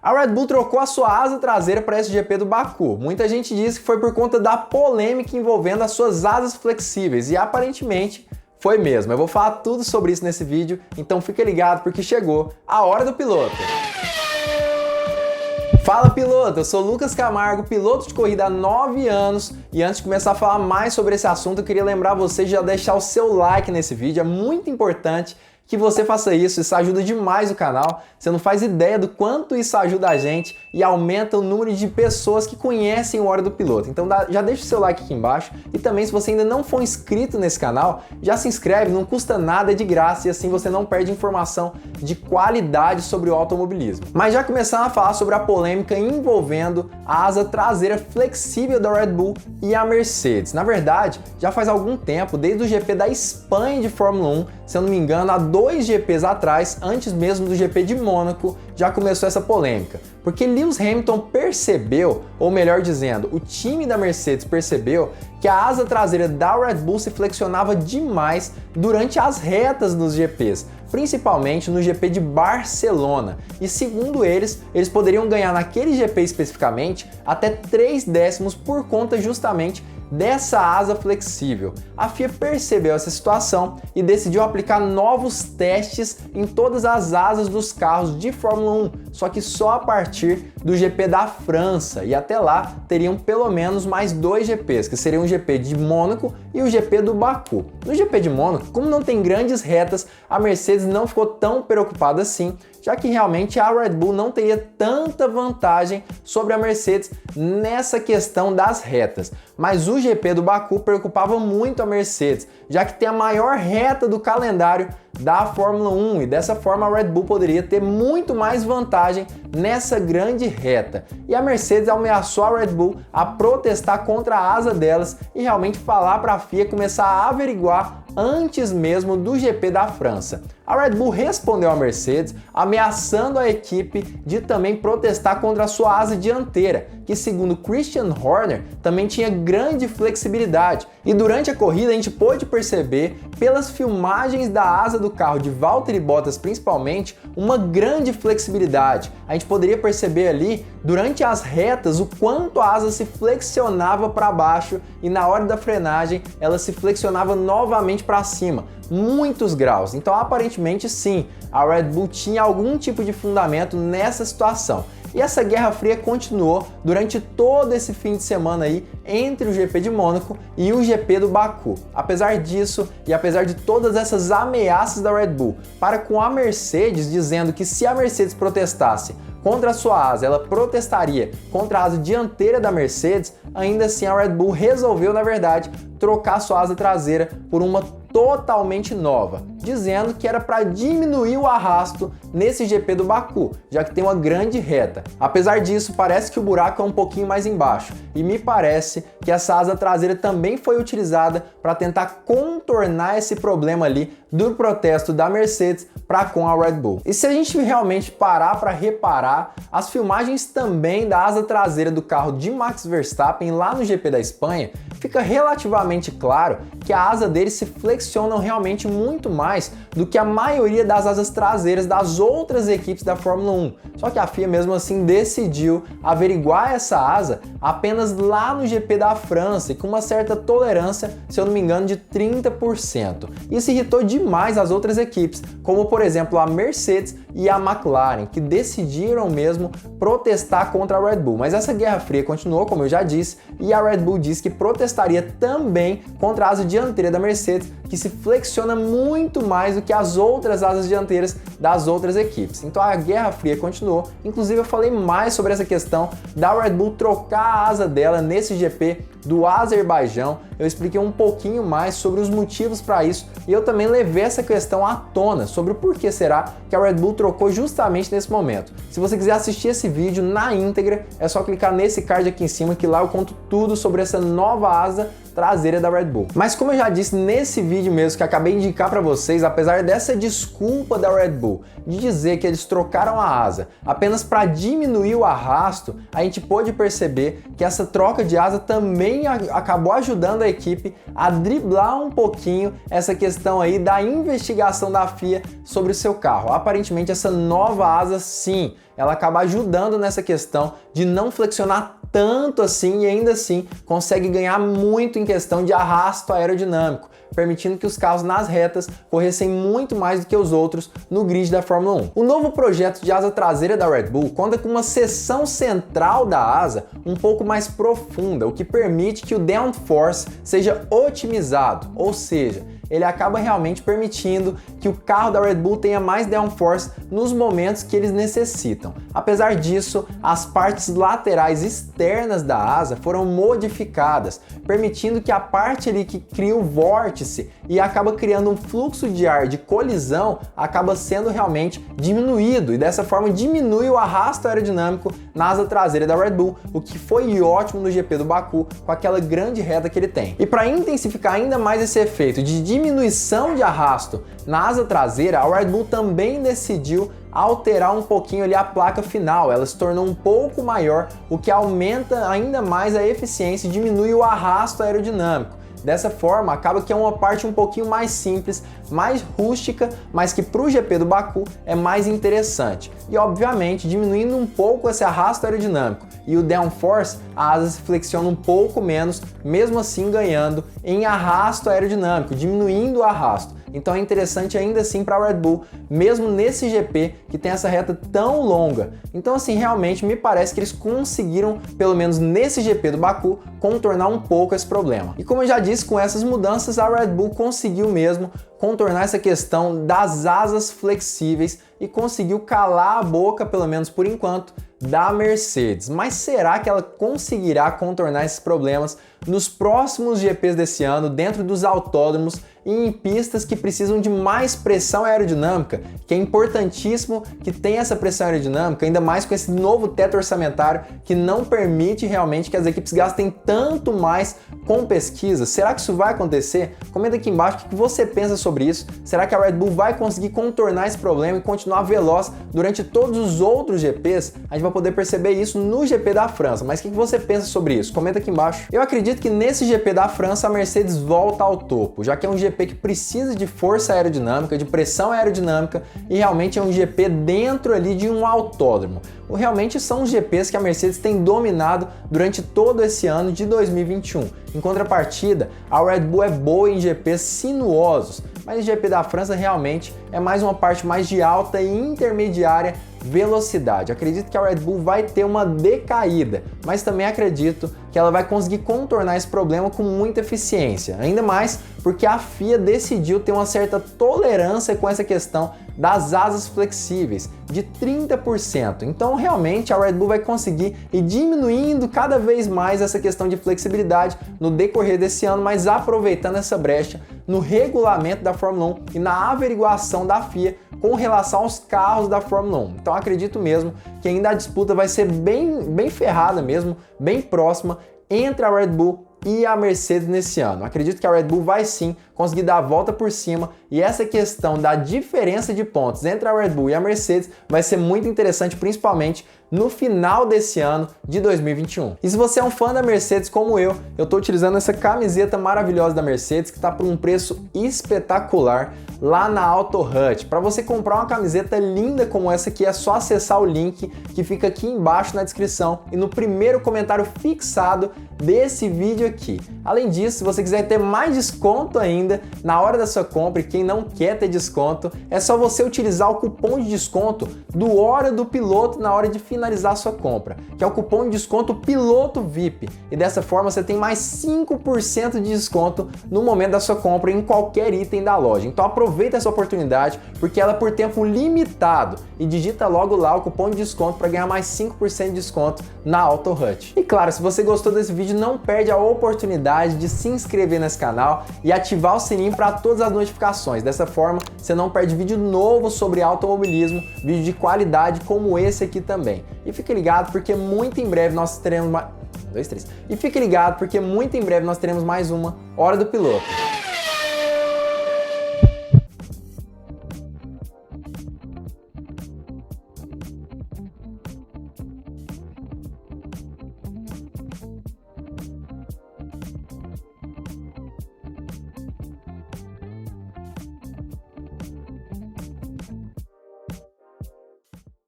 A Red Bull trocou a sua asa traseira para esse GP do Baku. Muita gente diz que foi por conta da polêmica envolvendo as suas asas flexíveis e aparentemente foi mesmo. Eu vou falar tudo sobre isso nesse vídeo, então fica ligado porque chegou a hora do piloto. Fala piloto, eu sou Lucas Camargo, piloto de corrida há 9 anos e antes de começar a falar mais sobre esse assunto eu queria lembrar você de já deixar o seu like nesse vídeo, é muito importante que você faça isso ajuda demais o canal, você não faz ideia do quanto isso ajuda a gente e aumenta o número de pessoas que conhecem o Hora do Piloto. Então já deixa o seu like aqui embaixo e também se você ainda não for inscrito nesse canal, já se inscreve, não custa nada, é de graça e assim você não perde informação de qualidade sobre o automobilismo. Mas já começando a falar sobre a polêmica envolvendo a asa traseira flexível da Red Bull e a Mercedes. Na verdade, já faz algum tempo, desde o GP da Espanha de Fórmula 1, se eu não me engano, há 2 GPs atrás, antes mesmo do GP de Mônaco, já começou essa polêmica. Porque Lewis Hamilton percebeu, ou melhor dizendo, o time da Mercedes percebeu que a asa traseira da Red Bull se flexionava demais durante as retas dos GPs, principalmente no GP de Barcelona. E segundo eles poderiam ganhar naquele GP especificamente até 3 décimos por conta justamente dessa asa flexível. A FIA percebeu essa situação e decidiu aplicar novos testes em todas as asas dos carros de Fórmula 1, só que só a partir do GP da França, e até lá teriam pelo menos mais 2 GPs, que seriam o GP de Mônaco e o GP do Baku. No GP de Mônaco, como não tem grandes retas, a Mercedes não ficou tão preocupada assim, já que realmente a Red Bull não teria tanta vantagem sobre a Mercedes nessa questão das retas. Mas o GP do Baku preocupava muito a Mercedes, já que tem a maior reta do calendário da Fórmula 1 e dessa forma a Red Bull poderia ter muito mais vantagem nessa grande reta. E a Mercedes ameaçou a Red Bull a protestar contra a asa delas e realmente falar para a FIA começar a averiguar antes mesmo do GP da França. A Red Bull respondeu à Mercedes ameaçando a equipe de também protestar contra a sua asa dianteira, que segundo Christian Horner também tinha grande flexibilidade. E durante a corrida a gente pôde perceber pelas filmagens da asa do carro de Valtteri Bottas principalmente uma grande flexibilidade. A gente poderia perceber ali durante as retas o quanto a asa se flexionava para baixo e na hora da frenagem ela se flexionava novamente para cima, muitos graus. Então aparentemente sim, a Red Bull tinha algum tipo de fundamento nessa situação. E essa guerra fria continuou durante todo esse fim de semana aí entre o GP de Mônaco e o GP do Baku. Apesar disso e apesar de todas essas ameaças da Red Bull para com a Mercedes, dizendo que se a Mercedes protestasse contra a sua asa, ela protestaria contra a asa dianteira da Mercedes, ainda assim a Red Bull resolveu, na verdade, trocar sua asa traseira por uma totalmente nova, dizendo que era para diminuir o arrasto nesse GP do Baku, já que tem uma grande reta. Apesar disso, parece que o buraco é um pouquinho mais embaixo e me parece que essa asa traseira também foi utilizada para tentar contornar esse problema ali do protesto da Mercedes para com a Red Bull. E se a gente realmente parar para reparar, as filmagens também da asa traseira do carro de Max Verstappen lá no GP da Espanha, fica relativamente claro que a asa dele se flexionam realmente muito mais do que a maioria das asas traseiras das outras equipes da Fórmula 1. Só que a FIA mesmo assim decidiu averiguar essa asa apenas lá no GP da França e com uma certa tolerância, se eu não me engano, de 30%. Isso irritou demais as outras equipes, como por exemplo a Mercedes e a McLaren, que decidiram mesmo protestar contra a Red Bull. Mas essa guerra fria continuou, como eu já disse, e a Red Bull disse que protestaria também contra a asa dianteira da Mercedes, que se flexiona muito mais do que as outras asas dianteiras das outras equipes. Então a guerra fria continuou, inclusive eu falei mais sobre essa questão da Red Bull trocar a asa dela nesse GP do Azerbaijão, eu expliquei um pouquinho mais sobre os motivos para isso e eu também levei essa questão à tona sobre o porquê será que a Red Bull trocou justamente nesse momento. Se você quiser assistir esse vídeo na íntegra, é só clicar nesse card aqui em cima que lá eu conto tudo sobre essa nova asa traseira da Red Bull. Mas como eu já disse nesse vídeo mesmo que acabei de indicar para vocês, apesar dessa desculpa da Red Bull de dizer que eles trocaram a asa apenas para diminuir o arrasto, a gente pôde perceber que essa troca de asa também também acabou ajudando a equipe a driblar um pouquinho essa questão aí da investigação da FIA sobre o seu carro. Aparentemente essa nova asa, sim, ela acaba ajudando nessa questão de não flexionar tanto assim e ainda assim consegue ganhar muito em questão de arrasto aerodinâmico, permitindo que os carros nas retas corressem muito mais do que os outros no grid da Fórmula 1. O novo projeto de asa traseira da Red Bull conta com uma seção central da asa um pouco mais profunda, o que permite que o downforce seja otimizado, ou seja, ele acaba realmente permitindo que o carro da Red Bull tenha mais downforce nos momentos que eles necessitam. Apesar disso, as partes laterais externas da asa foram modificadas, permitindo que a parte ali que cria o vórtice e acaba criando um fluxo de ar de colisão acaba sendo realmente diminuído, e dessa forma diminui o arrasto aerodinâmico na asa traseira da Red Bull, o que foi ótimo no GP do Baku com aquela grande reta que ele tem. E para intensificar ainda mais esse efeito de diminuição de arrasto na asa traseira, a Red Bull também decidiu alterar um pouquinho ali a placa final. Ela se tornou um pouco maior, o que aumenta ainda mais a eficiência e diminui o arrasto aerodinâmico. Dessa forma, acaba que é uma parte um pouquinho mais simples, mais rústica, mas que para o GP do Baku é mais interessante. E obviamente, diminuindo um pouco esse arrasto aerodinâmico e o downforce, a asa se flexiona um pouco menos, mesmo assim ganhando em arrasto aerodinâmico, diminuindo o arrasto. Então é interessante ainda assim para a Red Bull, mesmo nesse GP que tem essa reta tão longa. Então assim, realmente me parece que eles conseguiram, pelo menos nesse GP do Baku, contornar um pouco esse problema. E como eu já disse, com essas mudanças a Red Bull conseguiu mesmo contornar essa questão das asas flexíveis e conseguiu calar a boca, pelo menos por enquanto, da Mercedes. Mas será que ela conseguirá contornar esses problemas nos próximos GPs desse ano, dentro dos autódromos e em pistas que precisam de mais pressão aerodinâmica, que é importantíssimo que tenha essa pressão aerodinâmica, ainda mais com esse novo teto orçamentário que não permite realmente que as equipes gastem tanto mais com pesquisa? Será que isso vai acontecer? Comenta aqui embaixo o que você pensa sobre isso. Será que a Red Bull vai conseguir contornar esse problema e continuar veloz durante todos os outros GPs? A gente vai poder perceber isso no GP da França, mas o que você pensa sobre isso? Comenta aqui embaixo. Eu acredito que nesse GP da França a Mercedes volta ao topo, já que é um GP que precisa de força aerodinâmica, de pressão aerodinâmica, e realmente é um GP dentro ali de um autódromo. Realmente são os GPs que a Mercedes tem dominado durante todo esse ano de 2021. Em contrapartida, a Red Bull é boa em GPs sinuosos, mas o GP da França realmente é mais uma parte mais de alta e intermediária velocidade. Acredito que a Red Bull vai ter uma decaída, mas também acredito que ela vai conseguir contornar esse problema com muita eficiência, ainda mais porque a FIA decidiu ter uma certa tolerância com essa questão das asas flexíveis, de 30%. Então realmente a Red Bull vai conseguir ir diminuindo cada vez mais essa questão de flexibilidade no decorrer desse ano, mas aproveitando essa brecha no regulamento da Fórmula 1 e na averiguação da FIA com relação aos carros da Fórmula 1. Então acredito mesmo que ainda a disputa vai ser bem ferrada mesmo, bem próxima entre a Red Bull e a Mercedes nesse ano. Acredito que a Red Bull vai sim conseguir dar a volta por cima, e essa questão da diferença de pontos entre a Red Bull e a Mercedes vai ser muito interessante, principalmente no final desse ano de 2021. E se você é um fã da Mercedes como eu estou utilizando essa camiseta maravilhosa da Mercedes que está por um preço espetacular lá na Auto Hut. Para você comprar uma camiseta linda como essa aqui é só acessar o link que fica aqui embaixo na descrição e no primeiro comentário fixado desse vídeo aqui. Além disso, se você quiser ter mais desconto ainda na hora da sua compra, e quem não quer ter desconto, é só você utilizar o cupom de desconto do Hora do Piloto na hora de finalizar a sua compra, que é o cupom de desconto Piloto VIP, e dessa forma você tem mais 5% de desconto no momento da sua compra em qualquer item da loja. Então aproveita essa oportunidade, porque ela é por tempo limitado, e digita logo lá o cupom de desconto para ganhar mais 5% de desconto na Auto Hut. E claro, se você gostou desse vídeo, não perde a oportunidade de se inscrever nesse canal e ativar o sininho para todas as notificações. Dessa forma, você não perde vídeo novo sobre automobilismo, vídeo de qualidade como esse aqui também. E fique ligado porque muito em breve nós teremos mais... E fique ligado porque muito em breve nós teremos mais uma Hora do Piloto.